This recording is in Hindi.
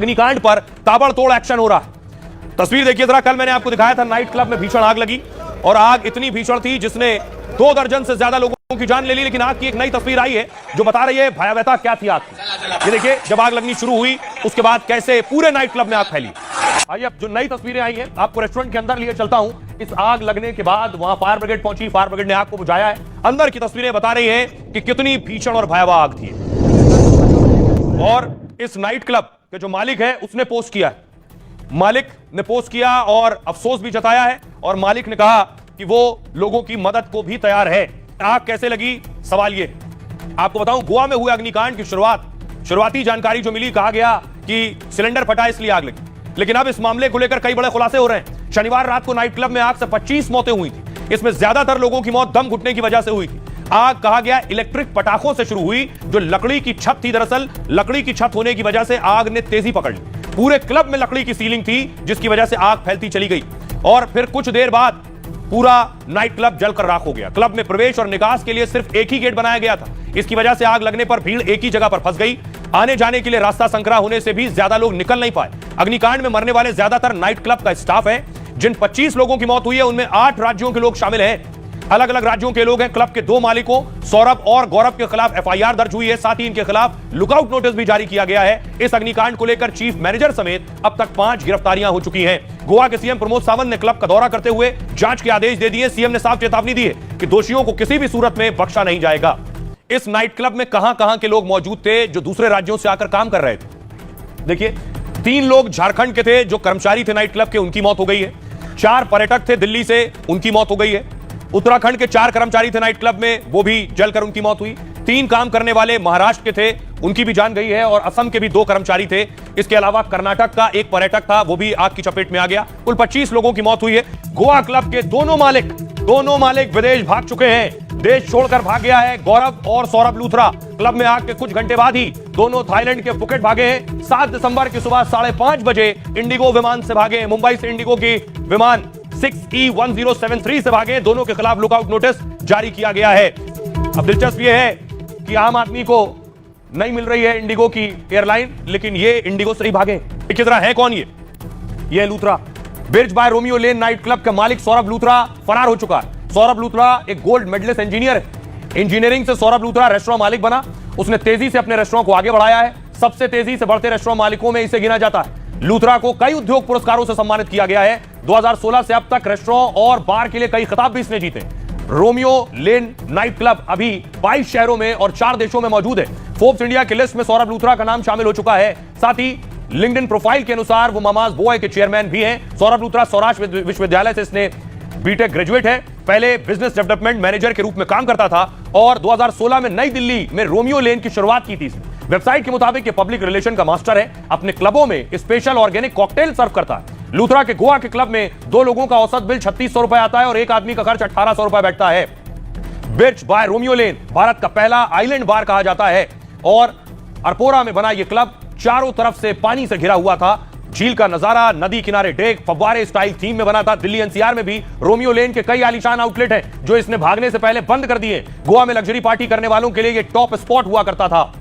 अग्निकांड पर ताबड़तोड़ एक्शन हो रहा है। तस्वीर देखिए जरा, कल मैंने आपको दिखाया था नाइट क्लब में भीषण आग लगी और आग इतनी भीषण थी जिसने 2 दर्जन से ज्यादा लोगों की जान ले ली। लेकिन आग की एक नई तस्वीर आई है जो बता रही है भयावहता क्या थी आग की। ये देखिए, जब आग लगनी शुरू हुई उसके बाद कैसे पूरे नाइट क्लब में आग फैली। आइए अब जो नई तस्वीरें आई हैं आपको रेस्टोरेंट के अंदर लिए चलता हूं। इस आग लगने के बाद वहां फायर ब्रिगेड पहुंची, फायर ब्रिगेड ने आग को बुझाया है। अंदर की तस्वीरें बता रही हैं कि कितनी भीषण और भयावह आग थी। और इस नाइट क्लब के जो मालिक है उसने पोस्ट किया है, मालिक ने पोस्ट किया और अफसोस भी जताया है। और मालिक ने कहा कि वो लोगों की मदद को भी तैयार है। आग कैसे लगी, सवाल ये। आपको बताऊं, गोवा में हुए अग्निकांड की शुरुआती जानकारी जो मिली, कहा गया कि सिलेंडर फटा इसलिए आग लगी। लेकिन अब इस मामले को लेकर कई बड़े खुलासे हो रहे हैं। शनिवार रात को नाइट क्लब में आग से 25 मौतें हुई थी। इसमें ज्यादातर लोगों की मौत दम घुटने की वजह से हुई थी। आग कहा गया इलेक्ट्रिक पटाखों से शुरू हुई, जो लकड़ी की छत थी। दरअसल लकड़ी की छत होने की वजह से आग ने तेजी पकड़ ली। पूरे क्लब में लकड़ी की सीलिंग थी जिसकी वजह से आग फैलती चली गई और फिर कुछ देर बाद पूरा नाइट क्लब जलकर राख हो गया। क्लब में प्रवेश और निकास के लिए सिर्फ एक ही गेट बनाया गया था। इसकी वजह से आग लगने पर भीड़ एक ही जगह पर फंस गई। आने जाने के लिए रास्ता संकरा होने से भी ज्यादा लोग निकल नहीं पाए। अग्निकांड में मरने वाले ज्यादातर नाइट क्लब का स्टाफ है। जिन 25 लोगों की मौत हुई है उनमें 8 राज्यों के लोग शामिल हैं। अलग अलग राज्यों के लोग हैं। क्लब के 2 मालिकों सौरभ और गौरव के खिलाफ एफआईआर दर्ज हुई है। साथ ही इनके खिलाफ लुकआउट नोटिस भी जारी किया गया है। इस अग्निकांड को लेकर चीफ मैनेजर समेत अब तक 5 गिरफ्तारियां हो चुकी हैं। गोवा के सीएम प्रमोद सावंत ने क्लब का दौरा करते हुए जांच के आदेश दे दिए। सीएम ने साफ चेतावनी दी है कि दोषियों को किसी भी सूरत में बख्शा नहीं जाएगा। इस नाइट क्लब में कहां के लोग मौजूद थे जो दूसरे राज्यों से आकर काम कर रहे थे। देखिए, 3 लोग झारखंड के थे जो कर्मचारी थे नाइट क्लब के, उनकी मौत हो गई है। 4 पर्यटक थे दिल्ली से, उनकी मौत हो गई है। उत्तराखंड के 4 कर्मचारी थे नाइट क्लब में, वो भी जलकर उनकी मौत हुई। 3 काम करने वाले महाराष्ट्र के थे, उनकी भी जान गई है। और असम के भी 2 कर्मचारी थे। इसके अलावा कर्नाटक का 1 पर्यटक था, वो भी आग की चपेट में आ गया। कुल 25 लोगों की मौत हुई है। गोवा क्लब के दोनों मालिक विदेश भाग चुके हैं। देश छोड़कर भाग गया है गौरव और सौरभ लूथरा। क्लब में आग के कुछ घंटे बाद ही दोनों थाईलैंड के फुकेट भागे हैं। 7 दिसंबर की सुबह 5:30 बजे इंडिगो विमान से भागे। मुंबई से इंडिगो की विमान 6E1073 से भागे। दोनों के खिलाफ लुकआउट नोटिस जारी किया गया है। अब दिलचस्प यह है कि आम आदमी को नहीं मिल रही है इंडिगो की एयरलाइन, लेकिन ये इंडिगो से ही भागे। किस तरह है कौन ये Luthra. Birch by Romeo Lane night club का मालिक सौरभ लूथरा फरार हो चुका है। सौरभ लूथरा एक गोल्ड मेडलिस्ट इंजीनियर है। इंजीनियरिंग से सौरभ लूथरा रेस्टोरेंट मालिक बना। उसने तेजी से अपने रेस्टोरेंट को आगे बढ़ाया है। सबसे तेजी से बढ़ते रेस्टोरेंट मालिकों में इसे गिना जाता है। लूथरा को कई उद्योग पुरस्कारों से सम्मानित किया गया है। 2016 से अब तक रेस्टोरेंट और बार के लिए कई खिताब भी इसने जीते। रोमियो लेन नाइट क्लब अभी 22 शहरों में और 4 देशों में मौजूद है। फोर्ब्स इंडिया की लिस्ट में सौरभ लूथरा का नाम शामिल हो चुका है। साथ ही लिंक्डइन प्रोफाइल के अनुसार वो मामाज बोए के चेयरमैन भी हैं। सौरभ लूथरा सौराष्ट्र विश्वविद्यालय से इसने बीटेक ग्रेजुएट है। पहले बिजनेस डेवलपमेंट मैनेजर के रूप में काम करता था और 2016 में नई दिल्ली में रोमियो लेन की शुरुआत की थी। वेबसाइट के मुताबिक ये पब्लिक रिलेशन का मास्टर है। अपने क्लबों में स्पेशल ऑर्गेनिक कॉकटेल सर्व करता है। लूथरा के गोवा के क्लब में 2 लोगों का औसत बिल 3600 रुपए आता है और एक आदमी का खर्च 1800 रुपए बैठता है। बिर्ज बाय रोमियो लेन भारत का पहला आइलैंड बार कहा जाता है और अरपोरा में बना यह क्लब चारों तरफ से पानी से घिरा हुआ था। झील का नजारा, नदी किनारे डेक, फव्वारे स्टाइल थीम में बना था। दिल्ली एनसीआर में भी रोमियो लेन के कई आलीशान आउटलेट हैं जो इसने भागने से पहले बंद कर दिए। गोवा में लग्जरी पार्टी करने वालों के लिए यह टॉप स्पॉट हुआ करता था।